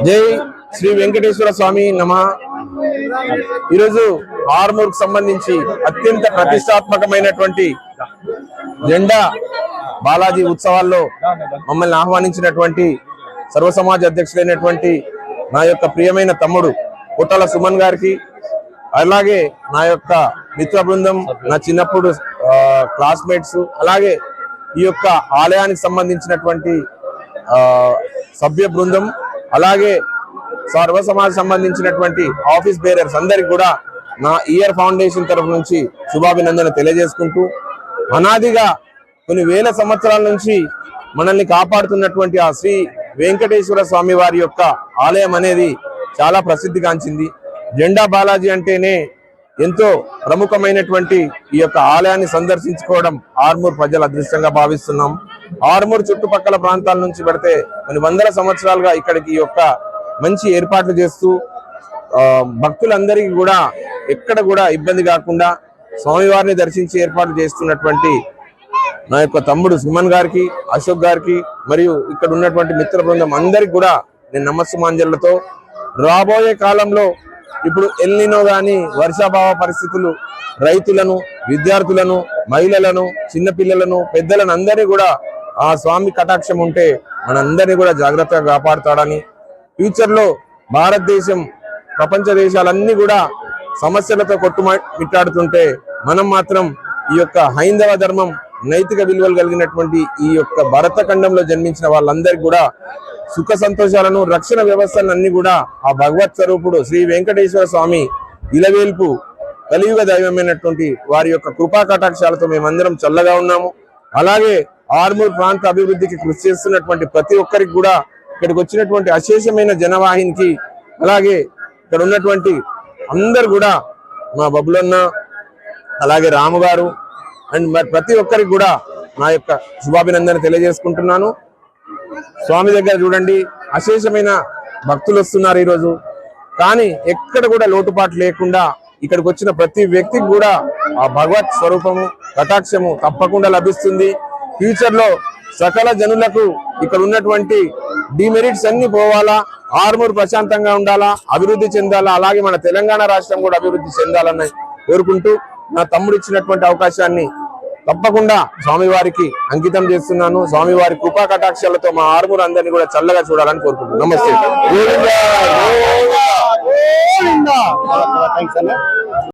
జై శ్రీ వెంకటేశ్వర స్వామి నమః. ఈరోజు ఆర్మూర్ కు సంబంధించి అత్యంత ప్రతిష్టాత్మకమైనటువంటి జెండా బాలాజీ ఉత్సవాల్లో మమ్మల్ని ఆహ్వానించినటువంటి సర్వ సమాజ్ అధ్యక్షుడైనటువంటి నా యొక్క ప్రియమైన తమ్ముడు పుట్టల సుమన్ గారికి, అలాగే నా యొక్క మిత్ర బృందం, నా చిన్నప్పుడు క్లాస్మేట్స్, అలాగే ఈ యొక్క ఆలయానికి సంబంధించినటువంటి సభ్య బృందం, అలాగే సర్వ సమాజ్ సంబంధించినటువంటి ఆఫీస్ బేరర్స్ అందరికి కూడా నా ఇయర్ ఫౌండేషన్ తరఫు నుంచి శుభాభినందన తెలియజేసుకుంటూ, అనాదిగా కొన్ని వేల సంవత్సరాల నుంచి మనల్ని కాపాడుతున్నటువంటి ఆ శ్రీ వెంకటేశ్వర స్వామి వారి యొక్క ఆలయం అనేది చాలా ప్రసిద్ధిగాంచింది. జెండా బాలాజీ అంటేనే ఎంతో ప్రముఖమైనటువంటి ఈ యొక్క ఆలయాన్ని సందర్శించుకోవడం ఆర్మూర్ ప్రజల అదృష్టంగా భావిస్తున్నాం. ఆర్మూర్ చుట్టుపక్కల ప్రాంతాల నుంచి పెడితే కొన్ని వందల సంవత్సరాలుగా ఇక్కడికి ఈ యొక్క మంచి ఏర్పాట్లు చేస్తూ భక్తులందరికీ కూడా ఎక్కడ కూడా ఇబ్బంది కాకుండా స్వామివారిని దర్శించి ఏర్పాట్లు చేస్తున్నటువంటి నా యొక్క తమ్ముడు సుమన్ గారికి, అశోక్ గారికి, మరియు ఇక్కడ ఉన్నటువంటి మిత్ర బృందం అందరికి కూడా నేను నమస్సుమాంజలతో రాబోయే కాలంలో ఇప్పుడు ఎల్నినో గాని వర్షాభావ పరిస్థితులు రైతులను, విద్యార్థులను, మహిళలను, చిన్నపిల్లలను, పెద్దలను అందరినీ కూడా ఆ స్వామి కటాక్షం ఉంటే మనందరినీ కూడా జాగ్రత్తగా కాపాడుతాడని, ఫ్యూచర్ లో భారతదేశం ప్రపంచ దేశాలన్నీ కూడా సమస్యలతో కొట్టుమిట్టాడుతుంటే మనం మాత్రం ఈ యొక్క హైందవ ధర్మం, నైతిక విలువలు కలిగినటువంటి ఈ యొక్క భరతఖండంలో జన్మించిన వాళ్ళందరికీ కూడా సుఖ సంతోషాలను, రక్షణ వ్యవస్థలను అన్ని కూడా ఆ భగవత్ స్వరూపుడు శ్రీ వెంకటేశ్వర స్వామి ఇలవేల్పు కలియుగ దైవమైనటువంటి వారి యొక్క కృపా కటాక్షాలతో మేమందరం చల్లగా ఉన్నాము. అలాగే ఆర్మూర్ ప్రాంత అభివృద్ధికి కృషి చేస్తున్నటువంటి ప్రతి ఒక్కరికి కూడా, ఇక్కడికి వచ్చినటువంటి అశేషమైన జనవాహినికి, అలాగే ఇక్కడ ఉన్నటువంటి అందరు కూడా మా బబులన్న, అలాగే రాము గారు అండ్ మరి ప్రతి ఒక్కరికి కూడా నా యొక్క శుభాభినందన తెలియజేసుకుంటున్నాను. స్వామి దగ్గర చూడండి అశేషమైన భక్తులు వస్తున్నారు ఈరోజు, కానీ ఎక్కడ కూడా లోటుపాటు లేకుండా ఇక్కడికి వచ్చిన ప్రతి వ్యక్తికి కూడా ఆ భగవత్ స్వరూపము, కటాక్షము తప్పకుండా లభిస్తుంది. ఫ్యూచర్ లో సకల జనులకు ఇక్కడ ఉన్నటువంటి డిమెరిట్స్ అన్ని పోవాలా, ఆర్మూర్ ప్రశాంతంగా ఉండాలా, అభివృద్ధి చెందాలా, అలాగే మన తెలంగాణ రాష్ట్రం కూడా అభివృద్ధి చెందాలని కోరుకుంటూ నా తమ్ముడు ఇచ్చినటువంటి అవకాశాన్ని తప్పకుండా స్వామివారికి అంకితం చేస్తున్నాను. స్వామివారి కృపా కటాక్షాలతో మా ఆర్మూర్ అందరినీ కూడా చల్లగా చూడాలని కోరుకుంటున్నాను. నమస్తే.